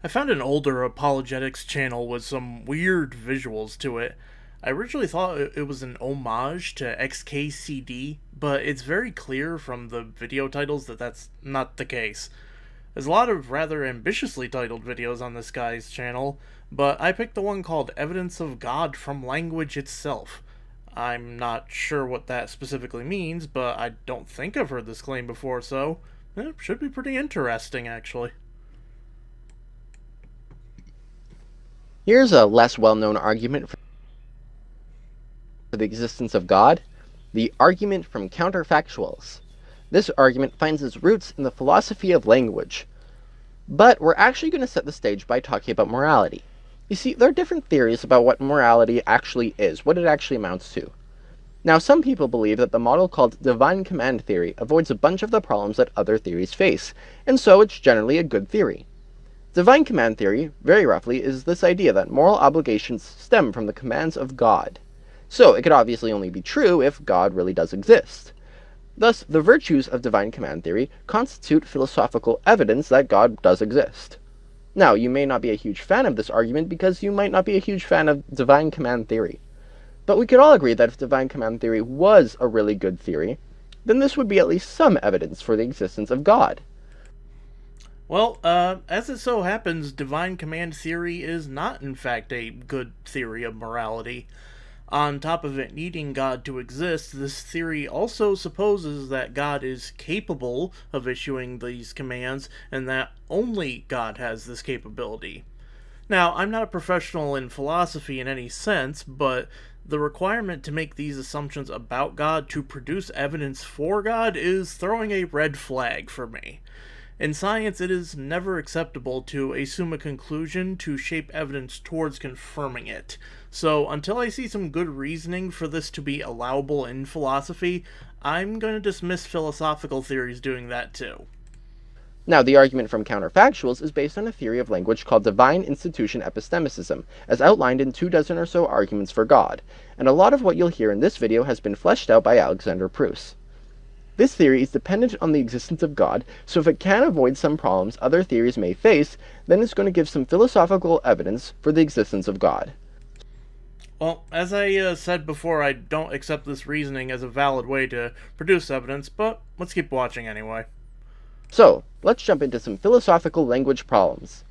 I found an older apologetics channel with some weird visuals to it. I originally thought it was an homage to XKCD, but it's very clear from the video titles that that's not the case. There's a lot of rather ambitiously titled videos on this guy's channel, but I picked the one called Evidence of God from Language Itself. I'm not sure what that specifically means, but I don't think I've heard this claim before, so it should be pretty interesting, actually. Here's a less well-known argument for the existence of God, the argument from counterfactuals. This argument finds its roots in the philosophy of language. But we're actually going to set the stage by talking about morality. You see, there are different theories about what morality actually is, what it actually amounts to. Now, some people believe that the model called divine command theory avoids a bunch of the problems that other theories face, and so it's generally a good theory. Divine command theory, very roughly, is this idea that moral obligations stem from the commands of God. So, it could obviously only be true if God really does exist. Thus, the virtues of divine command theory constitute philosophical evidence that God does exist. Now, you may not be a huge fan of this argument because you might not be a huge fan of divine command theory. But we could all agree that if divine command theory was a really good theory, then this would be at least some evidence for the existence of God. Well, as it so happens, divine command theory is not, in fact, a good theory of morality. On top of it needing God to exist, this theory also supposes that God is capable of issuing these commands, and that only God has this capability. Now, I'm not a professional in philosophy in any sense, but the requirement to make these assumptions about God to produce evidence for God is throwing a red flag for me. In science, it is never acceptable to assume a conclusion to shape evidence towards confirming it. So, until I see some good reasoning for this to be allowable in philosophy, I'm going to dismiss philosophical theories doing that too. Now, the argument from counterfactuals is based on a theory of language called divine institution epistemicism, as outlined in 24 or so arguments for God, and a lot of what you'll hear in this video has been fleshed out by Alexander Pruss. This theory is dependent on the existence of God, so if it can avoid some problems other theories may face, then it's going to give some philosophical evidence for the existence of God. Well, as I said before, I don't accept this reasoning as a valid way to produce evidence, but let's keep watching anyway. So, let's jump into some philosophical language problems.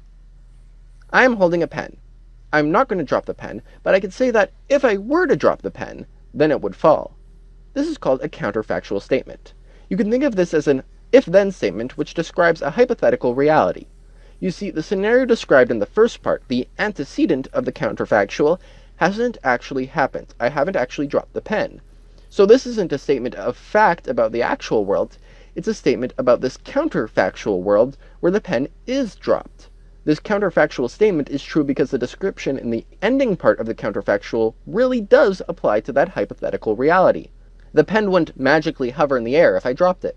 I am holding a pen. I'm not going to drop the pen, but I could say that if I were to drop the pen, then it would fall. This is called a counterfactual statement. You can think of this as an if-then statement which describes a hypothetical reality. You see, the scenario described in the first part, the antecedent of the counterfactual, hasn't actually happened. I haven't actually dropped the pen. So this isn't a statement of fact about the actual world, it's a statement about this counterfactual world where the pen is dropped. This counterfactual statement is true because the description in the ending part of the counterfactual really does apply to that hypothetical reality. The pen wouldn't magically hover in the air if I dropped it.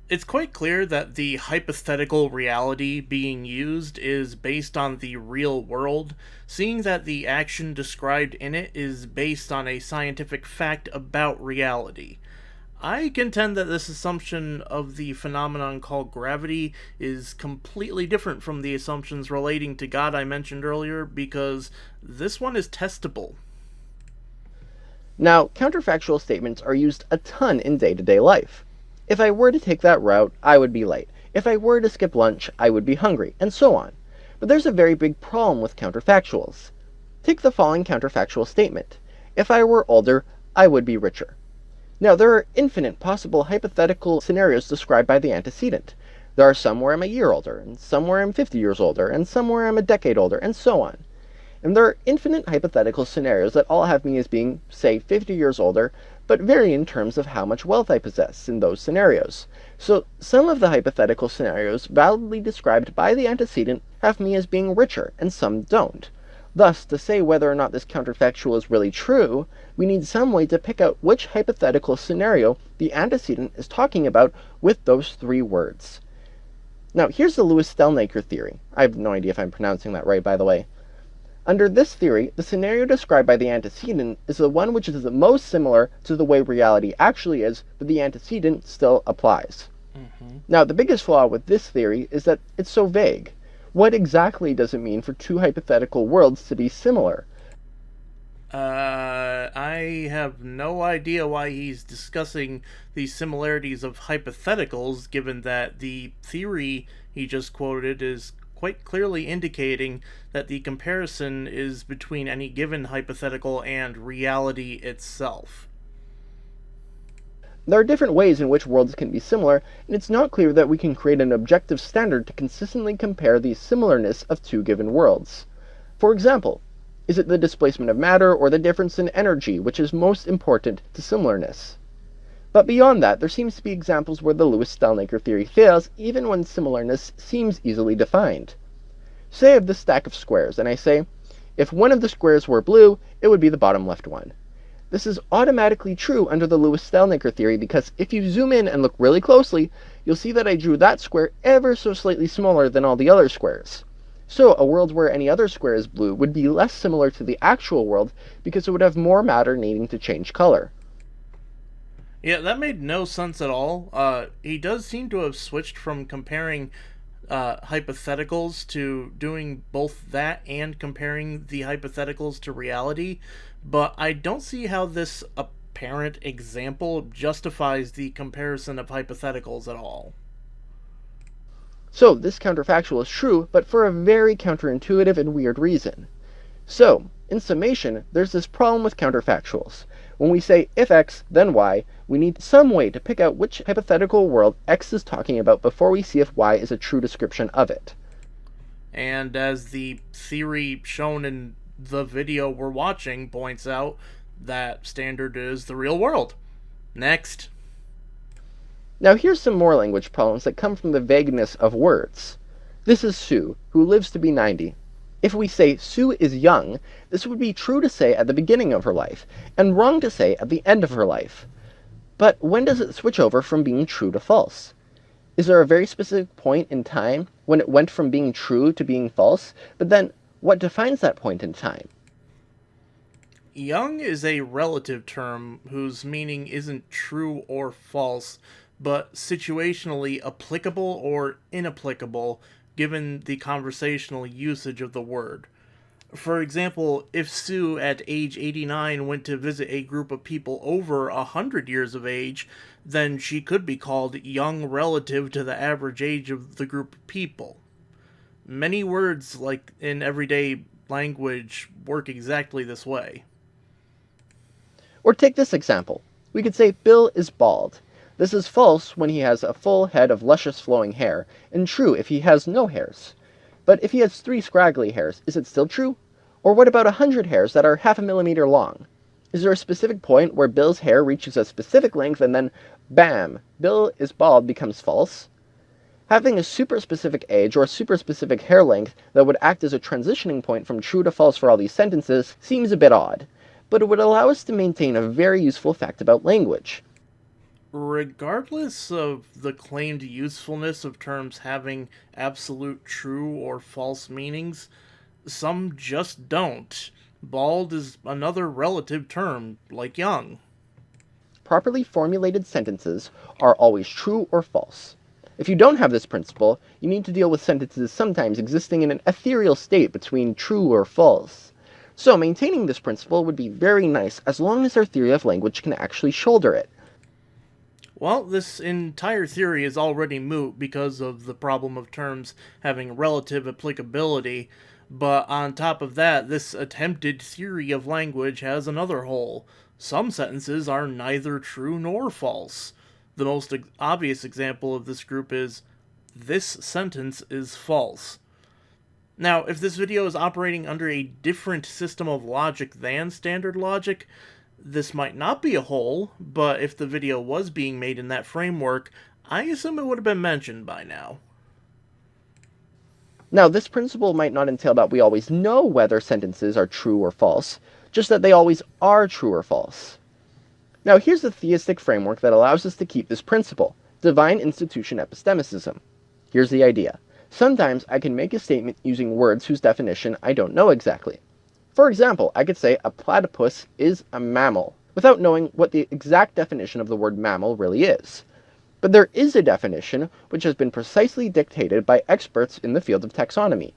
It's quite clear that the hypothetical reality being used is based on the real world, seeing that the action described in it is based on a scientific fact about reality. I contend that this assumption of the phenomenon called gravity is completely different from the assumptions relating to God I mentioned earlier, because this one is testable. Now, counterfactual statements are used a ton in day-to-day life. If I were to take that route, I would be late. If I were to skip lunch, I would be hungry, and so on. But there's a very big problem with counterfactuals. Take the following counterfactual statement. If I were older, I would be richer. Now, there are infinite possible hypothetical scenarios described by the antecedent. There are some where I'm a year older, and some where I'm 50 years older, and some where I'm a decade older, and so on. And there are infinite hypothetical scenarios that all have me as being, say, 50 years older, but vary in terms of how much wealth I possess in those scenarios. So some of the hypothetical scenarios validly described by the antecedent have me as being richer, and some don't. Thus, to say whether or not this counterfactual is really true, we need some way to pick out which hypothetical scenario the antecedent is talking about with those three words. Now, here's the Lewis-Stelnaker theory. I have no idea if I'm pronouncing that right, by the way. Under this theory, the scenario described by the antecedent is the one which is the most similar to the way reality actually is, but the antecedent still applies. Hmm. Now, the biggest flaw with this theory is that it's so vague. What exactly does it mean for two hypothetical worlds to be similar? I have no idea why he's discussing the similarities of hypotheticals, given that the theory he just quoted is quite clearly indicating that the comparison is between any given hypothetical and reality itself. There are different ways in which worlds can be similar, and it's not clear that we can create an objective standard to consistently compare the similarness of two given worlds. For example, is it the displacement of matter or the difference in energy which is most important to similarness? But beyond that, there seems to be examples where the Lewis-Stalnaker theory fails even when similarness seems easily defined. Say I have this stack of squares, and I say, if one of the squares were blue, it would be the bottom left one. This is automatically true under the Lewis-Stalnaker theory because if you zoom in and look really closely, you'll see that I drew that square ever so slightly smaller than all the other squares. So a world where any other square is blue would be less similar to the actual world because it would have more matter needing to change color. Yeah, that made no sense at all. He does seem to have switched from comparing hypotheticals to doing both that and comparing the hypotheticals to reality, but I don't see how this apparent example justifies the comparison of hypotheticals at all. So this counterfactual is true, but for a very counterintuitive and weird reason. So, in summation, there's this problem with counterfactuals. When we say if x, then y, we need some way to pick out which hypothetical world x is talking about before we see if y is a true description of it. And as the theory shown in the video we're watching points out, that standard is the real world. Next. Now here's some more language problems that come from the vagueness of words. This is Sue, who lives to be 90. If we say Sue is young, this would be true to say at the beginning of her life, and wrong to say at the end of her life. But when does it switch over from being true to false? Is there a very specific point in time when it went from being true to being false? But then, what defines that point in time? Young is a relative term whose meaning isn't true or false, but situationally applicable or inapplicable given the conversational usage of the word. For example, if Sue at age 89 went to visit a group of people over 100 years of age, then she could be called young relative to the average age of the group of people. Many words, like in everyday language, work exactly this way. Or take this example. We could say Bill is bald. This is false when he has a full head of luscious flowing hair, and true if he has no hairs. But if he has 3 scraggly hairs, is it still true? Or what about 100 hairs that are half a millimeter long? Is there a specific point where Bill's hair reaches a specific length and then, bam, Bill is bald becomes false? Having a super specific age or a super specific hair length that would act as a transitioning point from true to false for all these sentences seems a bit odd, but it would allow us to maintain a very useful fact about language. Regardless of the claimed usefulness of terms having absolute true or false meanings, some just don't. Bald is another relative term, like young. Properly formulated sentences are always true or false. If you don't have this principle, you need to deal with sentences sometimes existing in an ethereal state between true or false. So maintaining this principle would be very nice as long as our theory of language can actually shoulder it. Well, this entire theory is already moot because of the problem of terms having relative applicability, but on top of that, this attempted theory of language has another hole. Some sentences are neither true nor false. The most obvious example of this group is, "This sentence is false." Now, if this video is operating under a different system of logic than standard logic, this might not be a hole, but if the video was being made in that framework, I assume it would have been mentioned by now. Now, this principle might not entail that we always know whether sentences are true or false, just that they always are true or false. Now, here's the theistic framework that allows us to keep this principle, divine institution epistemicism. Here's the idea. Sometimes I can make a statement using words whose definition I don't know exactly. For example, I could say a platypus is a mammal, without knowing what the exact definition of the word mammal really is. But there is a definition which has been precisely dictated by experts in the field of taxonomy.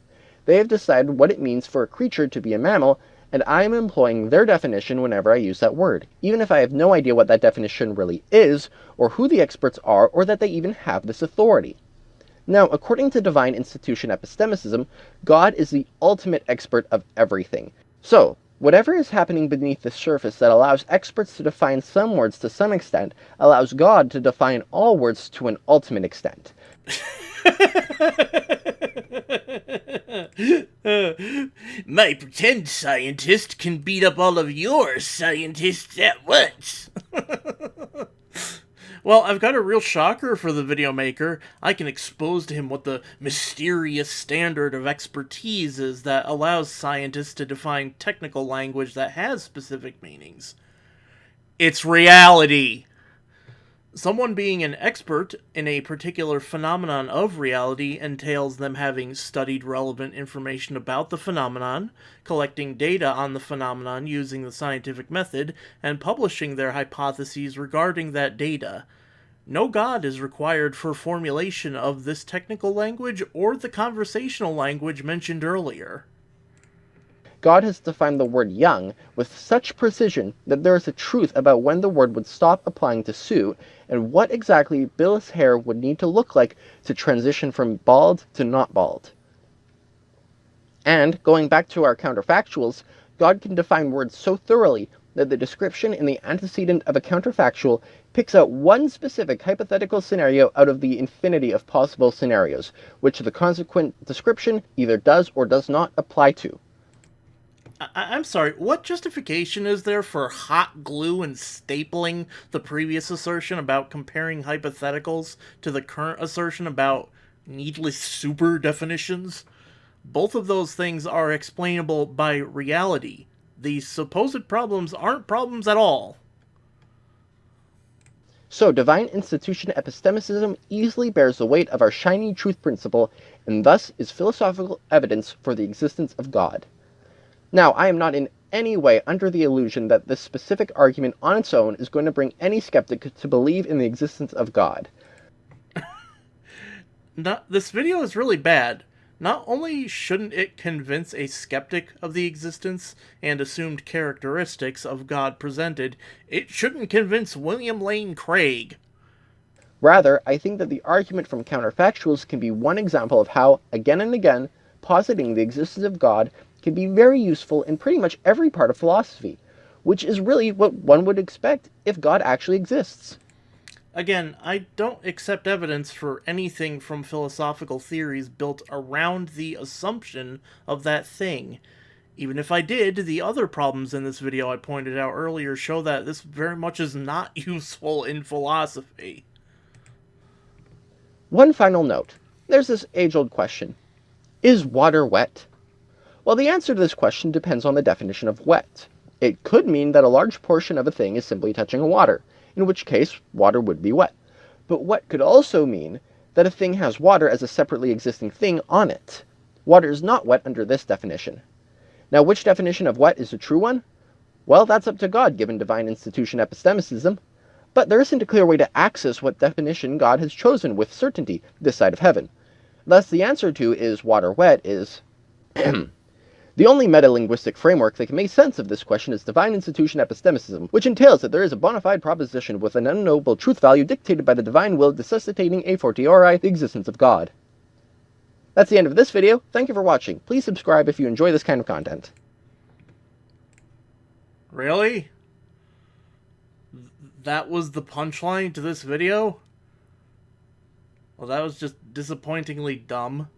They have decided what it means for a creature to be a mammal, and I am employing their definition whenever I use that word, even if I have no idea what that definition really is, or who the experts are, or that they even have this authority. Now, according to divine institution epistemicism, God is the ultimate expert of everything. So, whatever is happening beneath the surface that allows experts to define some words to some extent, allows God to define all words to an ultimate extent. My pretend scientist can beat up all of your scientists at once. Well, I've got a real shocker for the video maker. I can expose to him what the mysterious standard of expertise is that allows scientists to define technical language that has specific meanings. It's reality. Someone being an expert in a particular phenomenon of reality entails them having studied relevant information about the phenomenon, collecting data on the phenomenon using the scientific method, and publishing their hypotheses regarding that data. No God is required for formulation of this technical language or the conversational language mentioned earlier. God has defined the word young with such precision that there is a truth about when the word would stop applying to Sue and what exactly Bill's hair would need to look like to transition from bald to not bald. And, going back to our counterfactuals, God can define words so thoroughly that the description in the antecedent of a counterfactual picks out one specific hypothetical scenario out of the infinity of possible scenarios, which the consequent description either does or does not apply to. I'm sorry, what justification is there for hot glue and stapling the previous assertion about comparing hypotheticals to the current assertion about needless super definitions? Both of those things are explainable by reality. These supposed problems aren't problems at all. So, divine institution epistemicism easily bears the weight of our shiny truth principle, and thus is philosophical evidence for the existence of God. Now, I am not in any way under the illusion that this specific argument on its own is going to bring any skeptic to believe in the existence of God. This video is really bad. Not only shouldn't it convince a skeptic of the existence and assumed characteristics of God presented, it shouldn't convince William Lane Craig. Rather, I think that the argument from counterfactuals can be one example of how, again and again, positing the existence of God can be very useful in pretty much every part of philosophy, which is really what one would expect if God actually exists. Again, I don't accept evidence for anything from philosophical theories built around the assumption of that thing. Even if I did, the other problems in this video I pointed out earlier show that this very much is not useful in philosophy. One final note. There's this age-old question. Is water wet? Well, the answer to this question depends on the definition of wet. It could mean that a large portion of a thing is simply touching water, in which case water would be wet. But wet could also mean that a thing has water as a separately existing thing on it. Water is not wet under this definition. Now, which definition of wet is the true one? Well, that's up to God, given divine institution epistemicism. But there isn't a clear way to access what definition God has chosen with certainty this side of heaven. Thus, the answer to is water wet is the only metalinguistic framework that can make sense of this question is divine institution epistemicism, which entails that there is a bona fide proposition with an unknowable truth value dictated by the divine will necessitating a fortiori the existence of God. That's the end of this video. Thank you for watching. Please subscribe if you enjoy this kind of content. Really? That was the punchline to this video? Well, that was just disappointingly dumb.